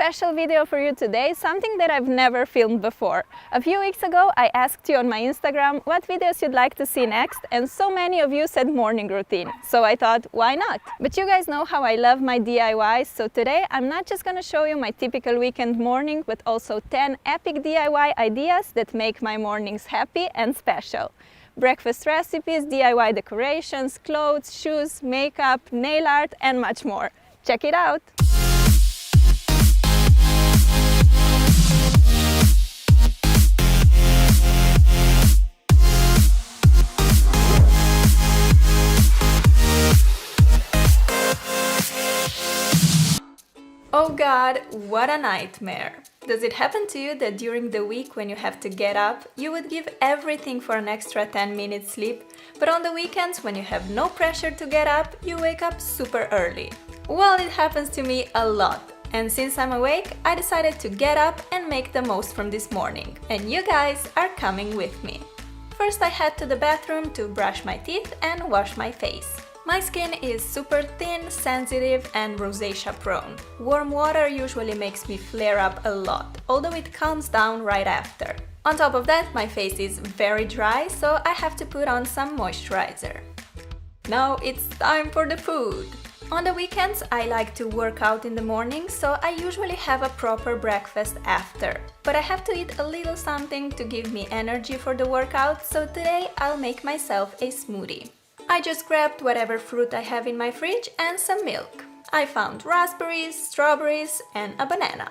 special video for you today, something that I've never filmed before. A few weeks ago I asked you on my Instagram what videos you'd like to see next, and so many of you said morning routine, so I thought, why not? But you guys know how I love my DIYs, so today I'm not just gonna show you my typical weekend morning, but also 10 epic DIY ideas that make my mornings happy and special. Breakfast recipes, DIY decorations, clothes, shoes, makeup, nail art, and much more. Check it out! Oh god, what a nightmare! Does it happen to you that during the week when you have to get up, you would give everything for an extra 10 minutes sleep, but on the weekends when you have no pressure to get up, you wake up super early? Well, it happens to me a lot, and since I'm awake, I decided to get up and make the most from this morning, and you guys are coming with me. First I head to the bathroom to brush my teeth and wash my face. My skin is super thin, sensitive and rosacea prone. Warm water usually makes me flare up a lot, although it calms down right after. On top of that, my face is very dry, so I have to put on some moisturizer. Now it's time for the food! On the weekends, I like to work out in the morning, so I usually have a proper breakfast after. But I have to eat a little something to give me energy for the workout, so today I'll make myself a smoothie. I just grabbed whatever fruit I have in my fridge and some milk. I found raspberries, strawberries and a banana.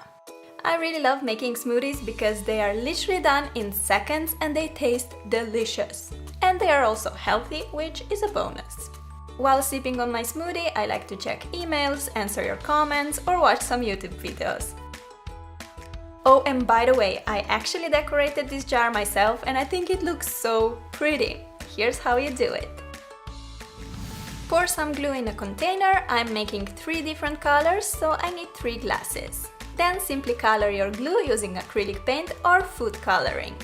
I really love making smoothies because they are literally done in seconds and they taste delicious. And they are also healthy, which is a bonus. While sipping on my smoothie, I like to check emails, answer your comments or watch some YouTube videos. Oh, and by the way, I actually decorated this jar myself and I think it looks so pretty. Here's how you do it. Pour some glue in a container. I'm making 3 different colors, so I need 3 glasses. Then simply color your glue using acrylic paint or food coloring.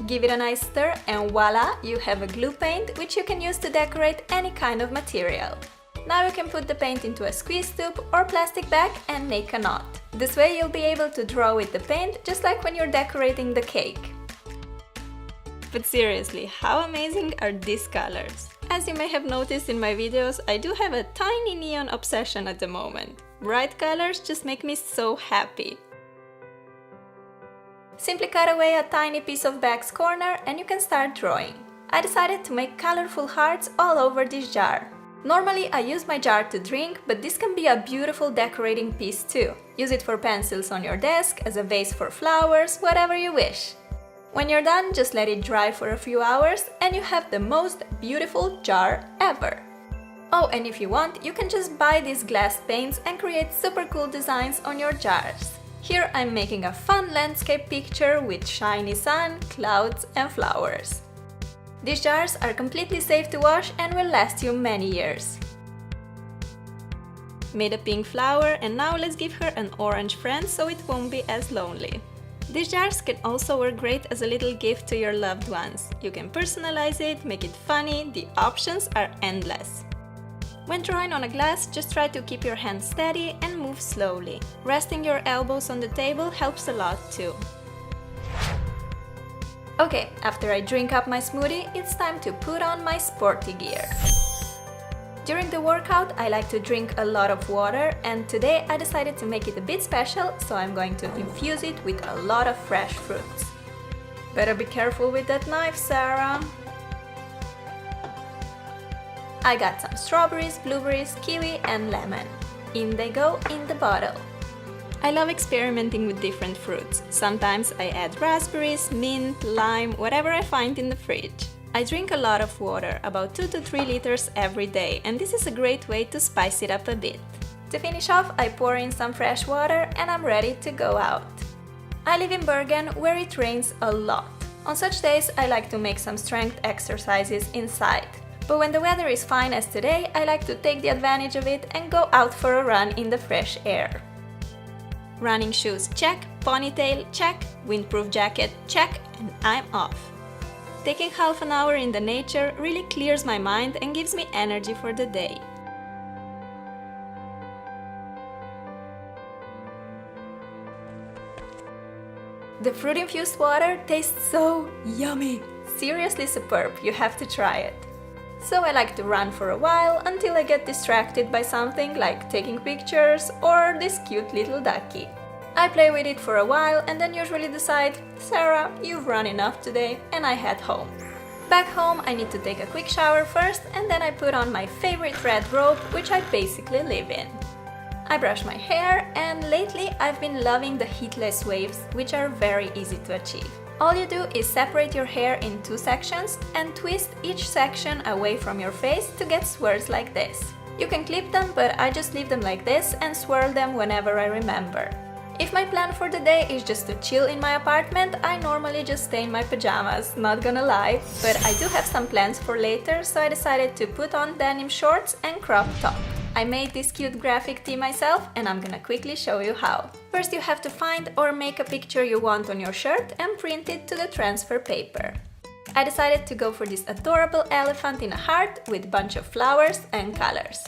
Give it a nice stir and voila, you have a glue paint which you can use to decorate any kind of material. Now you can put the paint into a squeeze tube or plastic bag and make a knot. This way you'll be able to draw with the paint just like when you're decorating the cake. But seriously, how amazing are these colors? As you may have noticed in my videos, I do have a tiny neon obsession at the moment. Bright colors just make me so happy. Simply cut away a tiny piece of bag's corner and you can start drawing. I decided to make colorful hearts all over this jar. Normally I use my jar to drink, but this can be a beautiful decorating piece too. Use it for pencils on your desk, as a vase for flowers, whatever you wish. When you're done, just let it dry for a few hours and you have the most beautiful jar ever. Oh, and if you want, you can just buy these glass paints and create super cool designs on your jars. Here I'm making a fun landscape picture with shiny sun, clouds and flowers. These jars are completely safe to wash and will last you many years. Made a pink flower and now let's give her an orange friend so it won't be as lonely. These jars can also work great as a little gift to your loved ones. You can personalize it, make it funny, the options are endless. When drawing on a glass, just try to keep your hands steady and move slowly. Resting your elbows on the table helps a lot too. Okay, after I drink up my smoothie, it's time to put on my sporty gear. During the workout, I like to drink a lot of water, and today I decided to make it a bit special, so I'm going to infuse it with a lot of fresh fruits. Better be careful with that knife, Sarah! I got some strawberries, blueberries, kiwi and lemon. In they go in the bottle. I love experimenting with different fruits. Sometimes I add raspberries, mint, lime, whatever I find in the fridge. I drink a lot of water, about 2 to 3 liters every day, and this is a great way to spice it up a bit. To finish off, I pour in some fresh water and I'm ready to go out. I live in Bergen, where it rains a lot. On such days, I like to make some strength exercises inside. But when the weather is fine as today, I like to take the advantage of it and go out for a run in the fresh air. Running shoes, check. Ponytail, check. Windproof jacket, check. And I'm off. Taking half an hour in the nature really clears my mind and gives me energy for the day. The fruit-infused water tastes so yummy! Seriously superb, you have to try it. So I like to run for a while until I get distracted by something like taking pictures or this cute little ducky. I play with it for a while and then usually decide, Sarah, you've run enough today, and I head home. Back home I need to take a quick shower first and then I put on my favorite red robe, which I basically live in. I brush my hair, and lately I've been loving the heatless waves, which are very easy to achieve. All you do is separate your hair in 2 sections and twist each section away from your face to get swirls like this. You can clip them, but I just leave them like this and swirl them whenever I remember. If my plan for the day is just to chill in my apartment, I normally just stay in my pajamas, not gonna lie, but I do have some plans for later, so I decided to put on denim shorts and crop top. I made this cute graphic tee myself and I'm gonna quickly show you how. First you have to find or make a picture you want on your shirt and print it to the transfer paper. I decided to go for this adorable elephant in a heart with bunch of flowers and colors.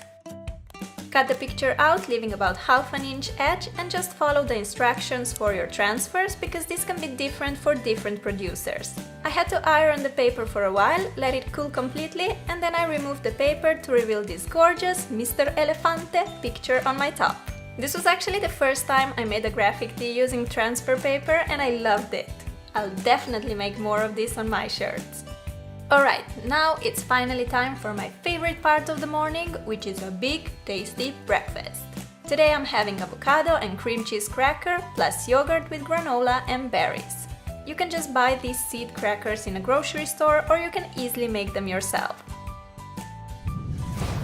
Cut the picture out, leaving about ½ inch edge, and just follow the instructions for your transfers because this can be different for different producers. I had to iron the paper for a while, let it cool completely, and then I removed the paper to reveal this gorgeous Mr. Elefante picture on my top. This was actually the first time I made a graphic tee using transfer paper and I loved it. I'll definitely make more of this on my shirts. Alright, now it's finally time for my favorite part of the morning, which is a big, tasty breakfast. Today I'm having avocado and cream cheese cracker plus yogurt with granola and berries. You can just buy these seed crackers in a grocery store or you can easily make them yourself.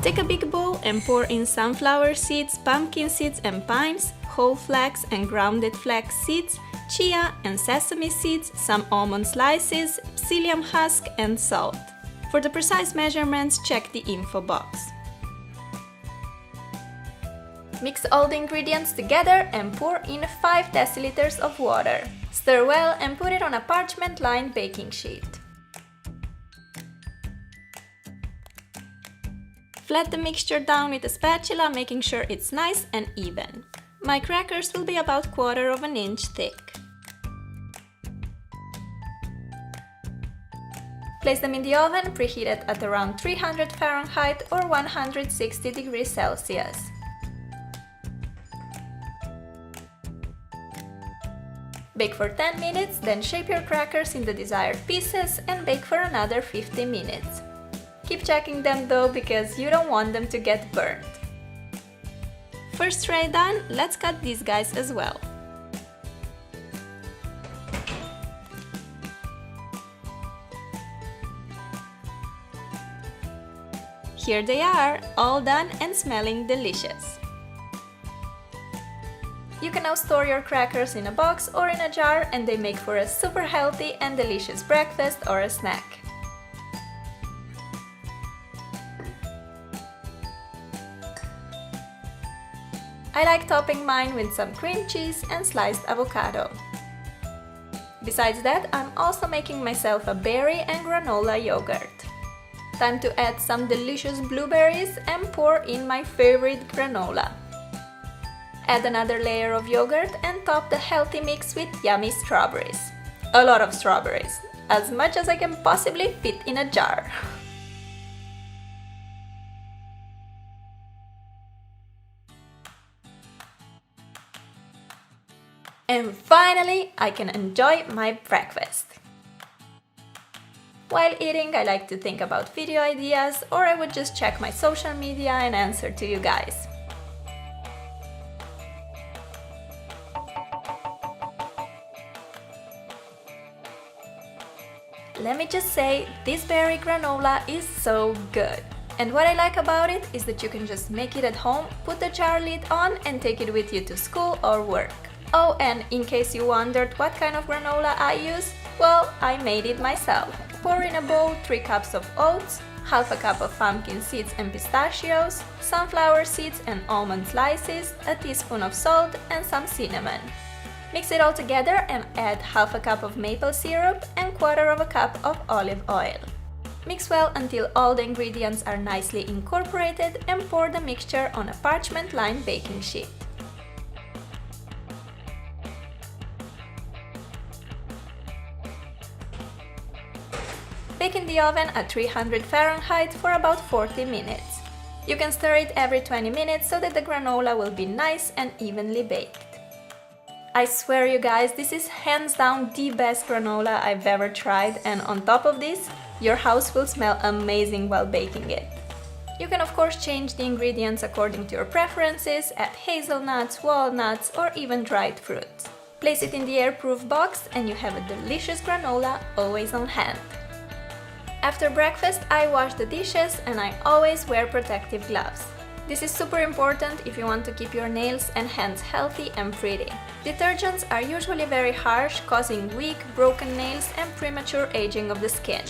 Take a big bowl and pour in sunflower seeds, pumpkin seeds and pines, whole flax and grounded flax seeds, chia and sesame seeds, some almond slices, psyllium husk and salt. For the precise measurements, check the info box. Mix all the ingredients together and pour in 5 deciliters of water. Stir well and put it on a parchment-lined baking sheet. Flat the mixture down with a spatula, making sure it's nice and even. My crackers will be about 1/4 inch thick. Place them in the oven, preheated at around 300 Fahrenheit or 160 degrees Celsius. Bake for 10 minutes, then shape your crackers in the desired pieces and bake for another 50 minutes. Keep checking them though, because you don't want them to get burnt. First tray done, let's cut these guys as well. Here they are, all done and smelling delicious. You can now store your crackers in a box or in a jar and they make for a super healthy and delicious breakfast or a snack. I like topping mine with some cream cheese and sliced avocado. Besides that, I'm also making myself a berry and granola yogurt. Time to add some delicious blueberries and pour in my favorite granola. Add another layer of yogurt and top the healthy mix with yummy strawberries. A lot of strawberries, as much as I can possibly fit in a jar. And finally, I can enjoy my breakfast. While eating, I like to think about video ideas, or I would just check my social media and answer to you guys. Let me just say, this berry granola is so good. And what I like about it is that you can just make it at home, put the jar lid on and take it with you to school or work. Oh, and in case you wondered what kind of granola I use, well, I made it myself. Pour in a bowl 3 cups of oats, ½ a cup of pumpkin seeds and pistachios, sunflower seeds and almond slices, a teaspoon of salt and some cinnamon. Mix it all together and add ½ a cup of maple syrup and 1/4 cup of olive oil. Mix well until all the ingredients are nicely incorporated and pour the mixture on a parchment-lined baking sheet. Bake in the oven at 300 Fahrenheit for about 40 minutes. You can stir it every 20 minutes so that the granola will be nice and evenly baked. I swear you guys, this is hands down the best granola I've ever tried, and on top of this, your house will smell amazing while baking it. You can of course change the ingredients according to your preferences, add hazelnuts, walnuts or even dried fruits. Place it in the airproof box and you have a delicious granola always on hand. After breakfast, I wash the dishes and I always wear protective gloves. This is super important if you want to keep your nails and hands healthy and pretty. Detergents are usually very harsh, causing weak, broken nails and premature aging of the skin.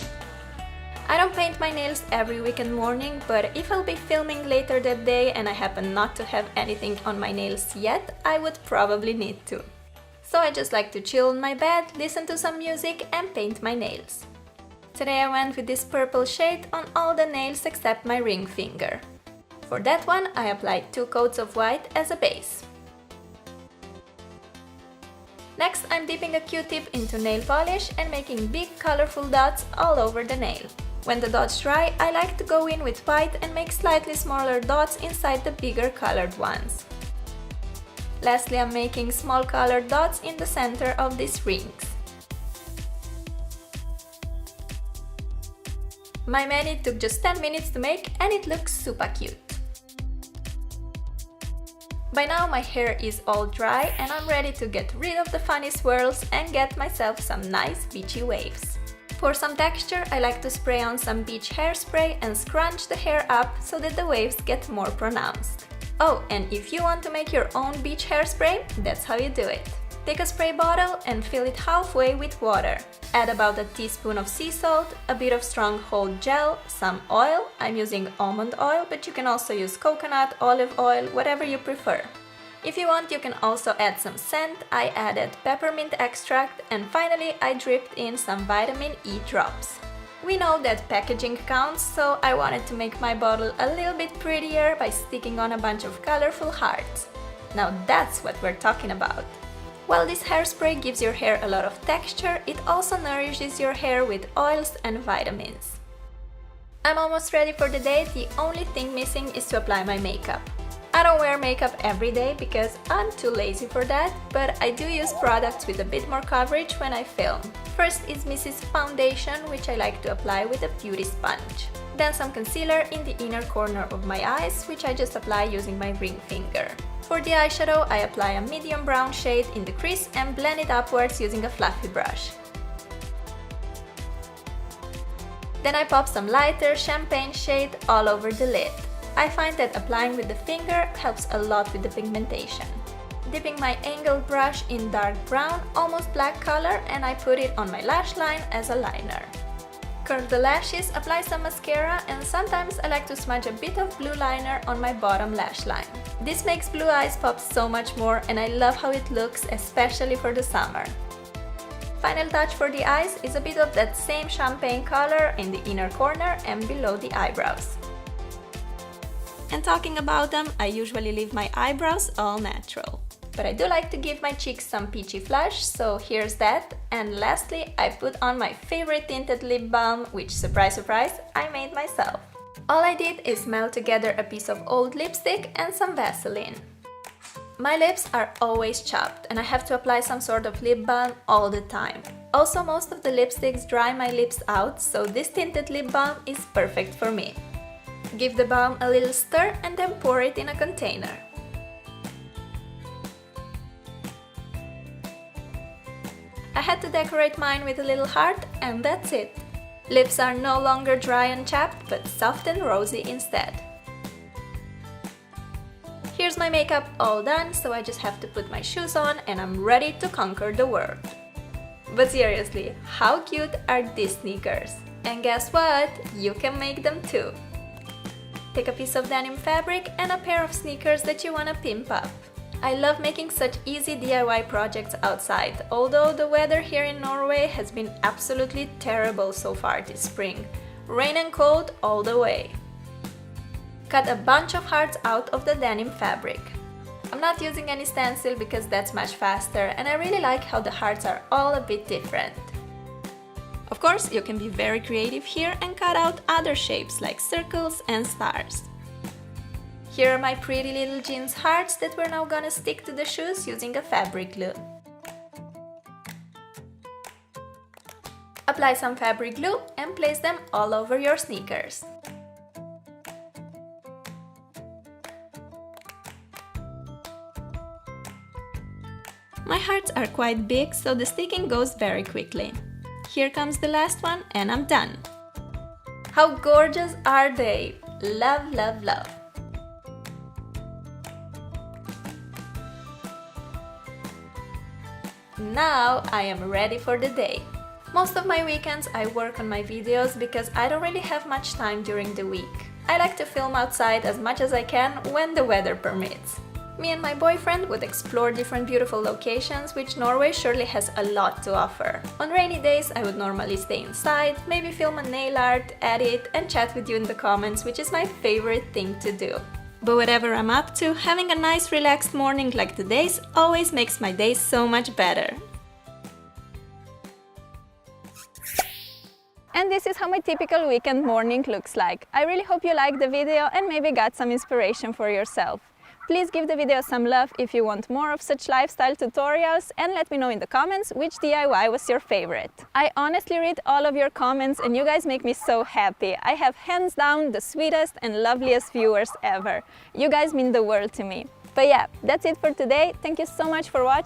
I don't paint my nails every weekend morning, but if I'll be filming later that day and I happen not to have anything on my nails yet, I would probably need to. So I just like to chill on my bed, listen to some music and paint my nails. Today I went with this purple shade on all the nails except my ring finger. For that one, I applied 2 coats of white as a base. Next, I'm dipping a Q-tip into nail polish and making big colorful dots all over the nail. When the dots dry, I like to go in with white and make slightly smaller dots inside the bigger colored ones. Lastly, I'm making small colored dots in the center of these rings. My mani took just 10 minutes to make and it looks super cute. By now my hair is all dry and I'm ready to get rid of the funny swirls and get myself some nice beachy waves. For some texture, I like to spray on some beach hairspray and scrunch the hair up so that the waves get more pronounced. Oh, and if you want to make your own beach hairspray, that's how you do it. Take a spray bottle and fill it halfway with water. Add about a teaspoon of sea salt, a bit of stronghold gel, some oil. I'm using almond oil, but you can also use coconut, olive oil, whatever you prefer. If you want, you can also add some scent. I added peppermint extract and finally I dripped in some vitamin E drops. We know that packaging counts, so I wanted to make my bottle a little bit prettier by sticking on a bunch of colorful hearts. Now that's what we're talking about. While this hairspray gives your hair a lot of texture, it also nourishes your hair with oils and vitamins. I'm almost ready for the day. The only thing missing is to apply my makeup. I don't wear makeup every day because I'm too lazy for that, but I do use products with a bit more coverage when I film. First is Mrs. Foundation, which I like to apply with a beauty sponge. Then some concealer in the inner corner of my eyes, which I just apply using my ring finger. For the eyeshadow, I apply a medium brown shade in the crease and blend it upwards using a fluffy brush. Then I pop some lighter champagne shade all over the lid. I find that applying with the finger helps a lot with the pigmentation. Dipping my angled brush in dark brown, almost black color, and I put it on my lash line as a liner. Curl the lashes, apply some mascara, and sometimes I like to smudge a bit of blue liner on my bottom lash line. This makes blue eyes pop so much more and I love how it looks, especially for the summer. Final touch for the eyes is a bit of that same champagne color in the inner corner and below the eyebrows. And talking about them, I usually leave my eyebrows all natural. But I do like to give my cheeks some peachy flush, so here's that. And lastly, I put on my favorite tinted lip balm, which, surprise surprise, I made myself. All I did is melt together a piece of old lipstick and some Vaseline. My lips are always chapped and I have to apply some sort of lip balm all the time. Also, most of the lipsticks dry my lips out, so this tinted lip balm is perfect for me. Give the balm a little stir and then pour it in a container. I had to decorate mine with a little heart and that's it. Lips are no longer dry and chapped, but soft and rosy instead. Here's my makeup all done, so I just have to put my shoes on and I'm ready to conquer the world. But seriously, how cute are these sneakers? And guess what? You can make them too. Take a piece of denim fabric and a pair of sneakers that you want to pimp up. I love making such easy DIY projects outside, although the weather here in Norway has been absolutely terrible so far this spring. Rain and cold all the way. Cut a bunch of hearts out of the denim fabric. I'm not using any stencil because that's much faster and I really like how the hearts are all a bit different. Of course, you can be very creative here and cut out other shapes like circles and stars. Here are my pretty little jeans hearts that we're now gonna stick to the shoes using a fabric glue. Apply some fabric glue and place them all over your sneakers. My hearts are quite big, so the sticking goes very quickly. Here comes the last one and I'm done. How gorgeous are they? Love, love, love. Now I am ready for the day. Most of my weekends I work on my videos because I don't really have much time during the week. I like to film outside as much as I can when the weather permits. Me and my boyfriend would explore different beautiful locations, which Norway surely has a lot to offer. On rainy days I would normally stay inside, maybe film a nail art, edit and chat with you in the comments, which is my favorite thing to do. But whatever I'm up to, having a nice relaxed morning like today's always makes my day so much better. And this is how my typical weekend morning looks like. I really hope you liked the video and maybe got some inspiration for yourself. Please give the video some love if you want more of such lifestyle tutorials and let me know in the comments which DIY was your favorite. I honestly read all of your comments and you guys make me so happy. I have hands down the sweetest and loveliest viewers ever. You guys mean the world to me. But yeah, that's it for today. Thank you so much for watching.